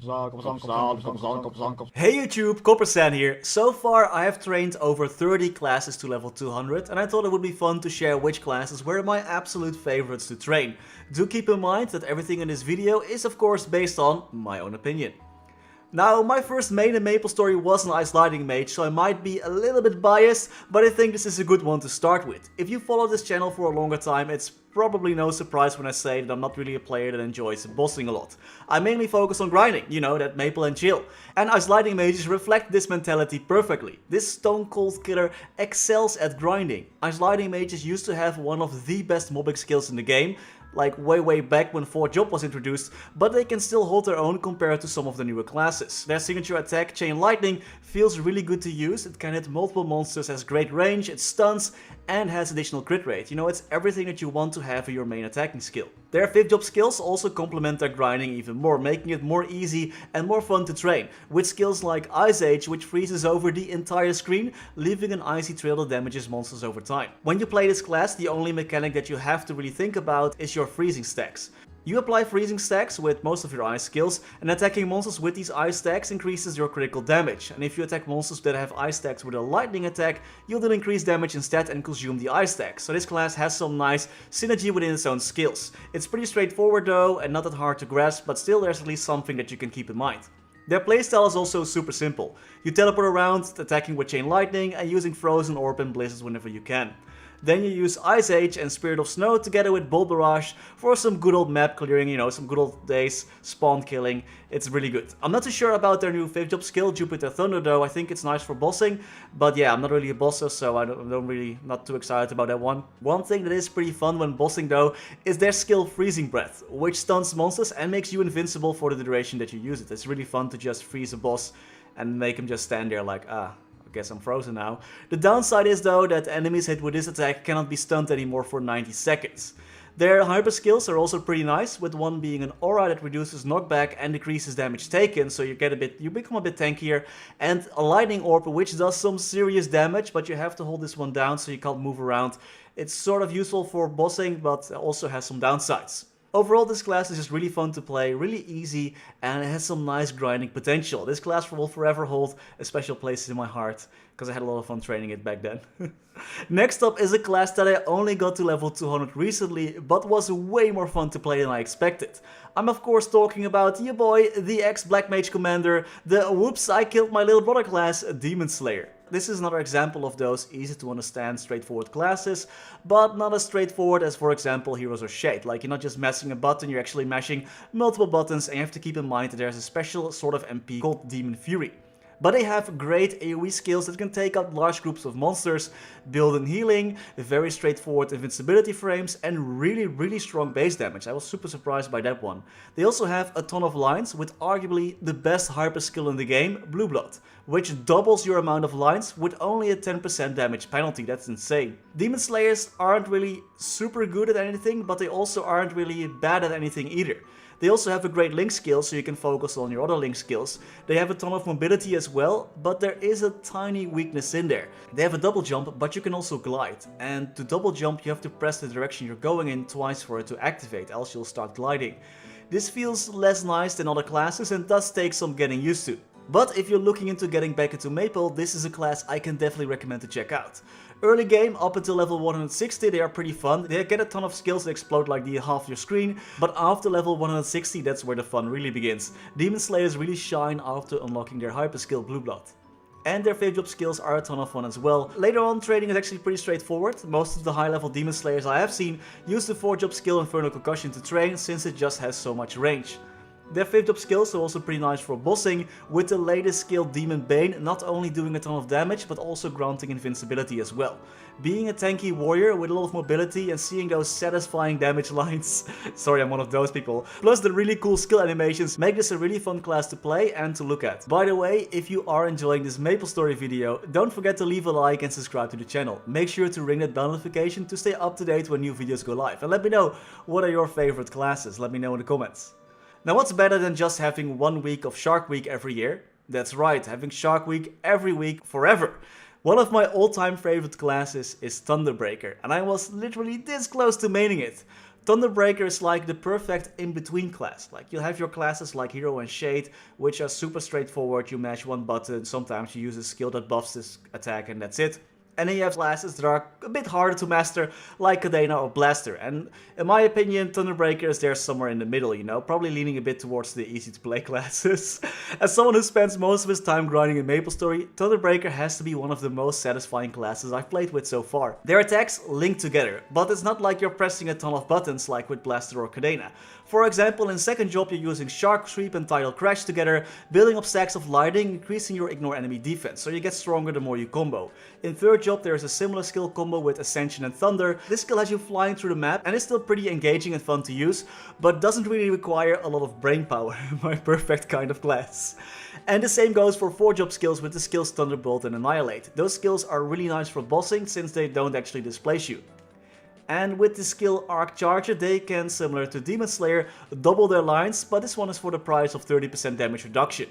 Hey YouTube, Coppersan here. So far I have trained over 30 classes to level 200 and I thought it would be fun to share which classes were my absolute favorites to train. Do keep in mind that everything in this video is of course based on my own opinion. Now, my first main in MapleStory was an Ice Lightning Mage, so I might be a little bit biased, but I think this is a good one to start with. If you follow this channel for a longer time, it's probably no surprise when I say that I'm not really a player that enjoys bossing a lot. I mainly focus on grinding, you know, that maple and chill. And Ice Lightning Mages reflect this mentality perfectly. This stone cold killer excels at grinding. Ice Lightning Mages used to have one of the best mobbing skills in the game, like way back when 4th job was introduced, but they can still hold their own compared to some of the newer classes. Their signature attack, Chain Lightning, feels really good to use. It can hit multiple monsters, has great range, it stuns, and has additional crit rate. You know, it's everything that you want to have in your main attacking skill. Their 5th job skills also complement their grinding even more, making it more easy and more fun to train, with skills like Ice Age, which freezes over the entire screen, leaving an icy trail that damages monsters over time. When you play this class, the only mechanic that you have to really think about is your freezing stacks. You apply freezing stacks with most of your ice skills, and attacking monsters with these ice stacks increases your critical damage. And if you attack monsters that have ice stacks with a lightning attack, you'll then increase damage instead and consume the ice stacks. So this class has some nice synergy within its own skills. It's pretty straightforward though, and not that hard to grasp, but still there's at least something that you can keep in mind. Their playstyle is also super simple. You teleport around, attacking with Chain Lightning and using Frozen Orb and Blizzards whenever you can. Then you use Ice Age and Spirit of Snow together with Bolt Barrage for some good old map clearing, you know, some good old days, spawn killing. It's really good. I'm not too sure about their new 5th job skill, Jupiter Thunder, though. I think it's nice for bossing, but yeah, I'm not really a bosser, so I'm really not too excited about that one. One thing that is pretty fun when bossing though is their skill Freezing Breath, which stuns monsters and makes you invincible for the duration that you use it. It's really fun to just freeze a boss and make him just stand there like, guess I'm frozen now. The downside is though that enemies hit with this attack cannot be stunned anymore for 90 seconds. Their hyper skills are also pretty nice, with one being an aura that reduces knockback and decreases damage taken, so you become a bit tankier, and a lightning orb which does some serious damage, but you have to hold this one down so you can't move around. It's sort of useful for bossing, but also has some downsides. Overall, this class is just really fun to play, really easy, and it has some nice grinding potential. This class will forever hold a special place in my heart, because I had a lot of fun training it back then. Next up is a class that I only got to level 200 recently, but was way more fun to play than I expected. I'm of course talking about your boy, the ex-Black Mage Commander, the whoops I killed my little brother class, Demon Slayer. This is another example of those easy to understand straightforward classes, but not as straightforward as for example Heroes of Shade. Like, you're not just mashing a button, you're actually mashing multiple buttons, and you have to keep in mind that there's a special sort of MP called Demon Fury. But they have great AoE skills that can take out large groups of monsters, build in healing, very straightforward invincibility frames, and really strong base damage. I was super surprised by that one. They also have a ton of lines with arguably the best hyper skill in the game, Blue Blood, which doubles your amount of lines with only a 10% damage penalty. That's insane. Demon Slayers aren't really super good at anything, but they also aren't really bad at anything either. They also have a great link skill, so you can focus on your other link skills. They have a ton of mobility as well, but there is a tiny weakness in there. They have a double jump, but you can also glide. And to double jump, you have to press the direction you're going in twice for it to activate, else you'll start gliding. This feels less nice than other classes and does take some getting used to. But if you're looking into getting back into Maple, this is a class I can definitely recommend to check out. Early game, up until level 160, they are pretty fun. They get a ton of skills that explode like the half your screen, but after level 160, that's where the fun really begins. Demon Slayers really shine after unlocking their hyper skill Blue Blood. And their 5th job skills are a ton of fun as well. Later on, trading is actually pretty straightforward. Most of the high level Demon Slayers I have seen use the 4th job skill Infernal Concussion to train, since it just has so much range. Their 5th job skills are also pretty nice for bossing, with the latest skill Demon Bane not only doing a ton of damage but also granting invincibility as well. Being a tanky warrior with a lot of mobility and seeing those satisfying damage lines, sorry I'm one of those people, plus the really cool skill animations make this a really fun class to play and to look at. By the way, if you are enjoying this MapleStory video, don't forget to leave a like and subscribe to the channel. Make sure to ring that bell notification to stay up to date when new videos go live, and let me know what are your favorite classes, let me know in the comments. Now, what's better than just having 1 week of Shark Week every year? That's right, having Shark Week every week forever. One of my all-time favorite classes is Thunderbreaker, and I was literally this close to maining it. Thunderbreaker is like the perfect in-between class. Like you'll have your classes like Hero and Shade, which are super straightforward. You mash one button, sometimes you use a skill that buffs this attack and that's it. And then you have classes that are a bit harder to master, like Cadena or Blaster. And in my opinion, Thunderbreaker is there somewhere in the middle, you know, probably leaning a bit towards the easy to play classes. As someone who spends most of his time grinding in MapleStory, Thunderbreaker has to be one of the most satisfying classes I've played with so far. Their attacks link together, but it's not like you're pressing a ton of buttons like with Blaster or Cadena. For example, in second job you're using Shark Sweep and Tidal Crash together, building up stacks of lightning, increasing your ignore enemy defense, so you get stronger the more you combo. In third job there is a similar skill combo with Ascension and Thunder. This skill has you flying through the map and is still pretty engaging and fun to use, but doesn't really require a lot of brain power, my perfect kind of class. And the same goes for 4 job skills with the skills Thunderbolt and Annihilate. Those skills are really nice for bossing since they don't actually displace you. And with the skill Arc Charger, they can, similar to Demon Slayer, double their lines, but this one is for the price of 30% damage reduction.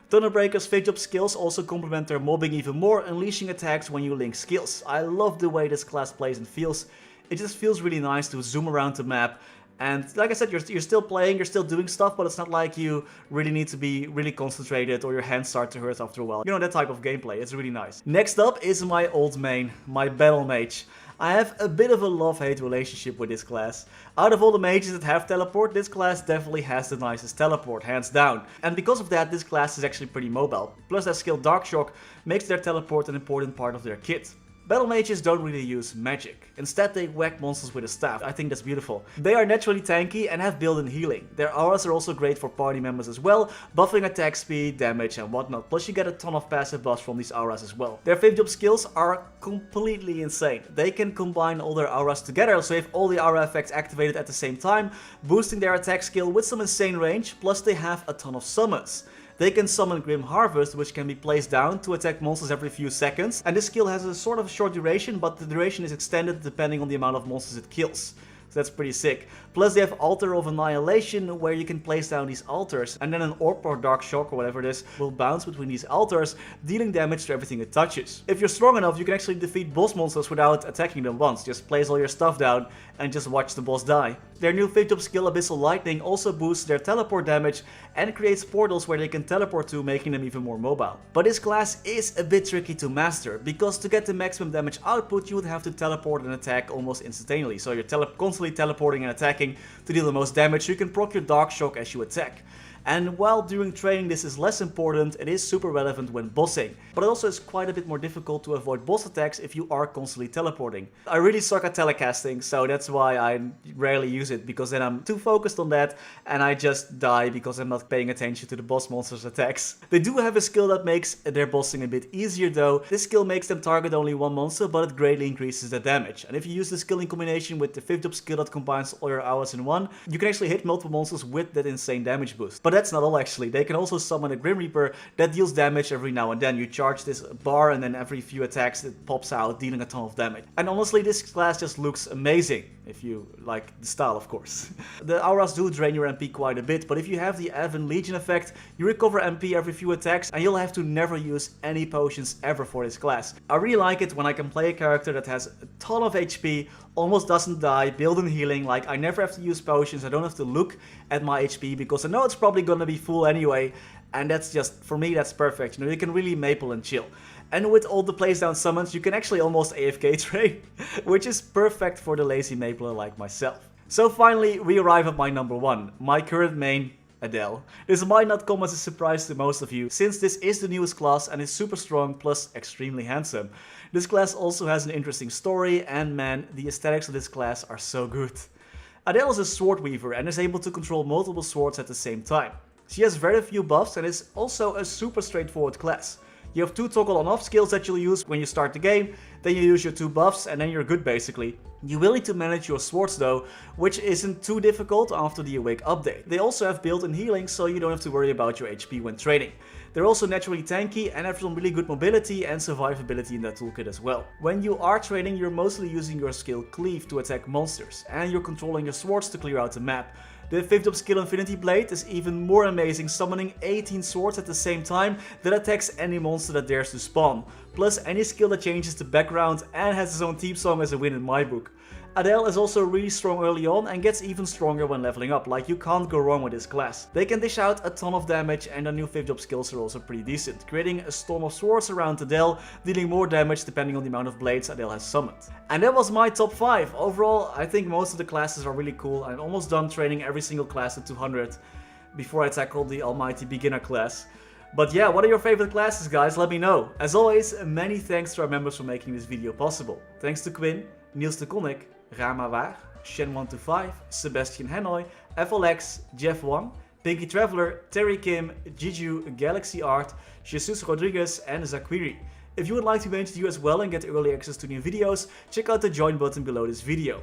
Thunderbreaker's 5th job skills also complement their mobbing even more, unleashing attacks when you link skills. I love the way this class plays and feels. It just feels really nice to zoom around the map. And like I said, you're still playing, you're still doing stuff, but it's not like you really need to be really concentrated or your hands start to hurt after a while. You know, that type of gameplay, it's really nice. Next up is my old main, my Battle Mage. I have a bit of a love-hate relationship with this class. Out of all the mages that have teleport, this class definitely has the nicest teleport, hands down. And because of that, this class is actually pretty mobile. Plus their skill Dark Shock makes their teleport an important part of their kit. Battle mages don't really use magic. Instead they whack monsters with a staff. I think that's beautiful. They are naturally tanky and have built-in healing. Their auras are also great for party members as well, buffing attack speed, damage and whatnot. Plus you get a ton of passive buffs from these auras as well. Their 5th job skills are completely insane. They can combine all their auras together, so have all the aura effects activated at the same time, boosting their attack skill with some insane range, plus they have a ton of summons. They can summon Grim Harvest, which can be placed down to attack monsters every few seconds, and this skill has a sort of short duration, but the duration is extended depending on the amount of monsters it kills. So that's pretty sick. Plus they have Altar of Annihilation, where you can place down these altars, and then an Orb or Dark Shock or whatever it is will bounce between these altars, dealing damage to everything it touches. If you're strong enough, you can actually defeat boss monsters without attacking them once. Just place all your stuff down and just watch the boss die. Their new 5th job skill Abyssal Lightning also boosts their teleport damage and creates portals where they can teleport to, making them even more mobile. But this class is a bit tricky to master, because to get the maximum damage output you would have to teleport and attack almost instantaneously. So you're constantly teleporting and attacking to deal the most damage, so you can proc your Dark Shock as you attack. And while during training this is less important, it is super relevant when bossing. But it also is quite a bit more difficult to avoid boss attacks if you are constantly teleporting. I really suck at telecasting, so that's why I rarely use it, because then I'm too focused on that and I just die because I'm not paying attention to the boss monster's attacks. They do have a skill that makes their bossing a bit easier though. This skill makes them target only one monster, but it greatly increases the damage. And if you use the skill in combination with the 5th job skill that combines all your hours in one, you can actually hit multiple monsters with that insane damage boost. But that's not all actually. They can also summon a Grim Reaper that deals damage every now and then. You charge this bar and then every few attacks it pops out, dealing a ton of damage. And honestly, this class just looks amazing, if you like the style of course. The auras do drain your MP quite a bit, but if you have the Evan Legion effect, you recover MP every few attacks and you'll have to never use any potions ever for this class. I really like it when I can play a character that has a ton of HP, almost doesn't die, built-in healing, like I never have to use potions, I don't have to look at my HP because I know it's probably gonna be full anyway, and that's just, for me that's perfect, you know, you can really maple and chill. And with all the place down summons you can actually almost AFK train, which is perfect for the lazy mapler like myself. So finally we arrive at my number 1, my current main, Adele. This might not come as a surprise to most of you, since this is the newest class and is super strong plus extremely handsome. This class also has an interesting story, and man, the aesthetics of this class are so good. Adele is a sword weaver and is able to control multiple swords at the same time. She has very few buffs and is also a super straightforward class. You have 2 toggle on off skills that you'll use when you start the game, then you use your 2 buffs and then you're good basically. You will need to manage your swords though, which isn't too difficult after the Awake update. They also have built-in healing, so you don't have to worry about your HP when trading. They're also naturally tanky and have some really good mobility and survivability in that toolkit as well. When you are trading, you're mostly using your skill Cleave to attack monsters, and you're controlling your swords to clear out the map. The 5th job skill Infinity Blade is even more amazing, summoning 18 swords at the same time that attacks any monster that dares to spawn. Plus any skill that changes the background and has its own theme song as a win in my book. Adele is also really strong early on and gets even stronger when leveling up, like you can't go wrong with this class. They can dish out a ton of damage and their new 5th job skills are also pretty decent, creating a storm of swords around Adele, dealing more damage depending on the amount of blades Adele has summoned. And that was my top 5. Overall, I think most of the classes are really cool. I'm almost done training every single class at 200 before I tackle the almighty beginner class. But yeah, what are your favorite classes, guys? Let me know. As always, many thanks to our members for making this video possible. Thanks to Quin, Niels de Coninck, Raar maar waar, Shen125, Sebastian Hanoy, FLX, Jeff Wang, Pinky Traveler, Terry Kim, Jiju, Galaxy Art, Jesus Roderiguez, and Zaiquiri. If you would like to be mentioned as well and get early access to new videos, check out the join button below this video.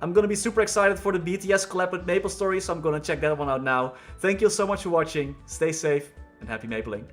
I'm gonna be super excited for the BTS collab with MapleStory, so I'm gonna check that one out now. Thank you so much for watching, stay safe, and happy mapling.